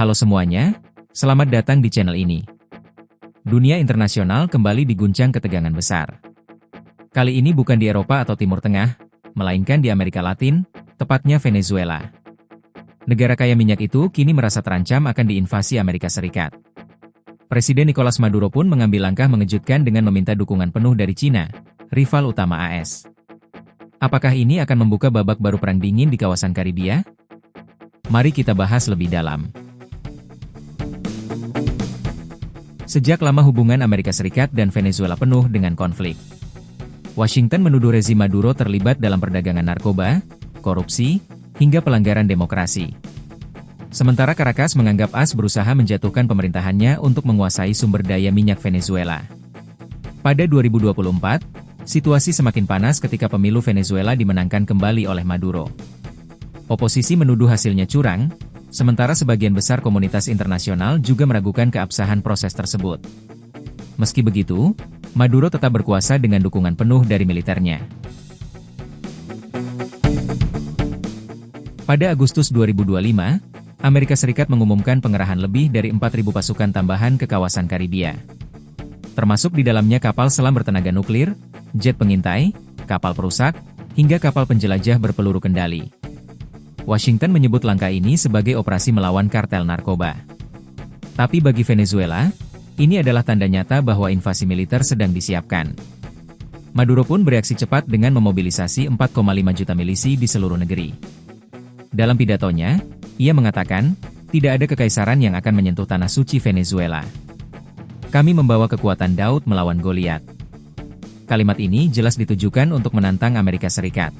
Halo semuanya, selamat datang di channel ini. Dunia internasional kembali diguncang ketegangan besar. Kali ini bukan di Eropa atau Timur Tengah, melainkan di Amerika Latin, tepatnya Venezuela. Negara kaya minyak itu kini merasa terancam akan diinvasi Amerika Serikat. Presiden Nicolas Maduro pun mengambil langkah mengejutkan dengan meminta dukungan penuh dari Cina, rival utama AS. Apakah ini akan membuka babak baru perang dingin di kawasan Karibia? Mari kita bahas lebih dalam. Sejak lama hubungan Amerika Serikat dan Venezuela penuh dengan konflik. Washington menuduh rezim Maduro terlibat dalam perdagangan narkoba, korupsi, hingga pelanggaran demokrasi. Sementara Caracas menganggap AS berusaha menjatuhkan pemerintahannya untuk menguasai sumber daya minyak Venezuela. Pada 2024, situasi semakin panas ketika pemilu Venezuela dimenangkan kembali oleh Maduro. Oposisi menuduh hasilnya curang, sementara sebagian besar komunitas internasional juga meragukan keabsahan proses tersebut. Meski begitu, Maduro tetap berkuasa dengan dukungan penuh dari militernya. Pada Agustus 2025, Amerika Serikat mengumumkan pengerahan lebih dari 4.000 pasukan tambahan ke kawasan Karibia. Termasuk di dalamnya kapal selam bertenaga nuklir, jet pengintai, kapal perusak, hingga kapal penjelajah berpeluru kendali. Washington menyebut langkah ini sebagai operasi melawan kartel narkoba. Tapi bagi Venezuela, ini adalah tanda nyata bahwa invasi militer sedang disiapkan. Maduro pun bereaksi cepat dengan memobilisasi 4,5 juta milisi di seluruh negeri. Dalam pidatonya, ia mengatakan, tidak ada kekaisaran yang akan menyentuh tanah suci Venezuela. Kami membawa kekuatan Daud melawan Goliat. Kalimat ini jelas ditujukan untuk menantang Amerika Serikat.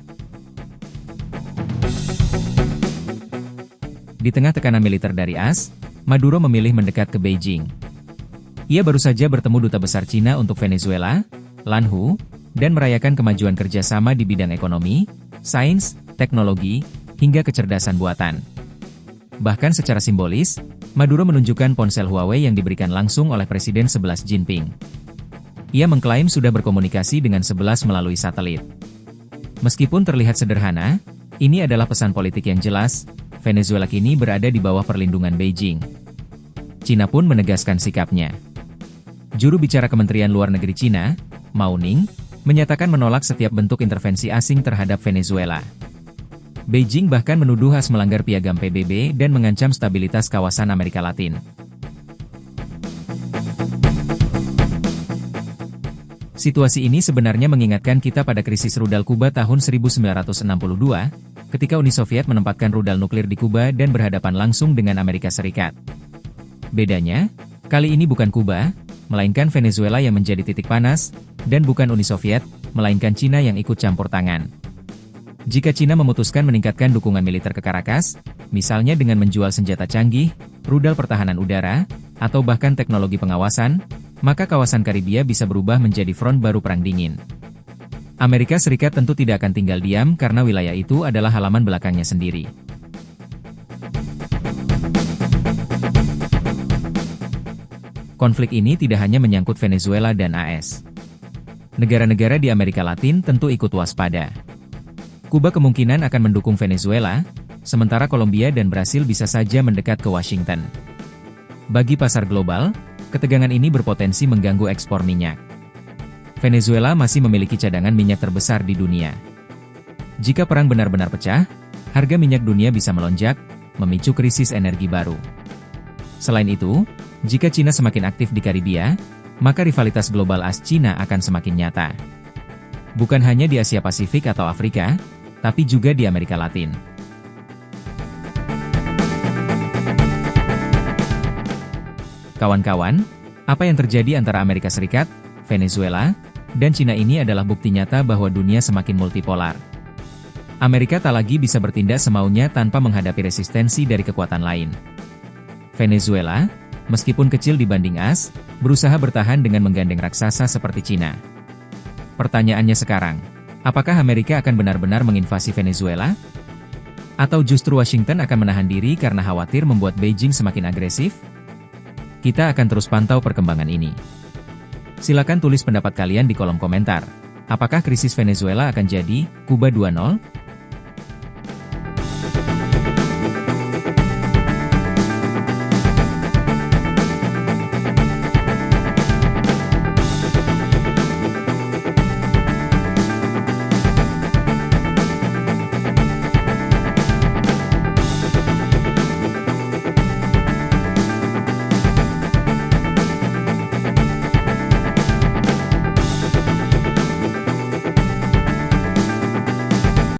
Di tengah tekanan militer dari AS, Maduro memilih mendekat ke Beijing. Ia baru saja bertemu Duta Besar Cina untuk Venezuela, Lan Hu, dan merayakan kemajuan kerjasama di bidang ekonomi, sains, teknologi, hingga kecerdasan buatan. Bahkan secara simbolis, Maduro menunjukkan ponsel Huawei yang diberikan langsung oleh Presiden 11 Jinping. Ia mengklaim sudah berkomunikasi dengan 11 melalui satelit. Meskipun terlihat sederhana, ini adalah pesan politik yang jelas, Venezuela kini berada di bawah perlindungan Beijing. Cina pun menegaskan sikapnya. Juru bicara Kementerian Luar Negeri Cina, Mao Ning, menyatakan menolak setiap bentuk intervensi asing terhadap Venezuela. Beijing bahkan menuduh AS melanggar piagam PBB dan mengancam stabilitas kawasan Amerika Latin. Situasi ini sebenarnya mengingatkan kita pada krisis rudal Kuba tahun 1962, ketika Uni Soviet menempatkan rudal nuklir di Kuba dan berhadapan langsung dengan Amerika Serikat. Bedanya, kali ini bukan Kuba, melainkan Venezuela yang menjadi titik panas, dan bukan Uni Soviet, melainkan Cina yang ikut campur tangan. Jika Cina memutuskan meningkatkan dukungan militer ke Caracas, misalnya dengan menjual senjata canggih, rudal pertahanan udara, atau bahkan teknologi pengawasan, maka kawasan Karibia bisa berubah menjadi front baru perang dingin. Amerika Serikat tentu tidak akan tinggal diam karena wilayah itu adalah halaman belakangnya sendiri. Konflik ini tidak hanya menyangkut Venezuela dan AS. Negara-negara di Amerika Latin tentu ikut waspada. Kuba kemungkinan akan mendukung Venezuela, sementara Kolombia dan Brasil bisa saja mendekat ke Washington. Bagi pasar global, ketegangan ini berpotensi mengganggu ekspor minyak. Venezuela masih memiliki cadangan minyak terbesar di dunia. Jika perang benar-benar pecah, harga minyak dunia bisa melonjak, memicu krisis energi baru. Selain itu, jika Cina semakin aktif di Karibia, maka rivalitas global AS-Cina akan semakin nyata. Bukan hanya di Asia Pasifik atau Afrika, tapi juga di Amerika Latin. Kawan-kawan, apa yang terjadi antara Amerika Serikat, Venezuela, dan Cina ini adalah bukti nyata bahwa dunia semakin multipolar. Amerika tak lagi bisa bertindak semaunya tanpa menghadapi resistensi dari kekuatan lain. Venezuela, meskipun kecil dibanding AS, berusaha bertahan dengan menggandeng raksasa seperti Cina. Pertanyaannya sekarang, apakah Amerika akan benar-benar menginvasi Venezuela? Atau justru Washington akan menahan diri karena khawatir membuat Beijing semakin agresif? Kita akan terus pantau perkembangan ini. Silakan tulis pendapat kalian di kolom komentar. Apakah krisis Venezuela akan jadi Kuba 2.0?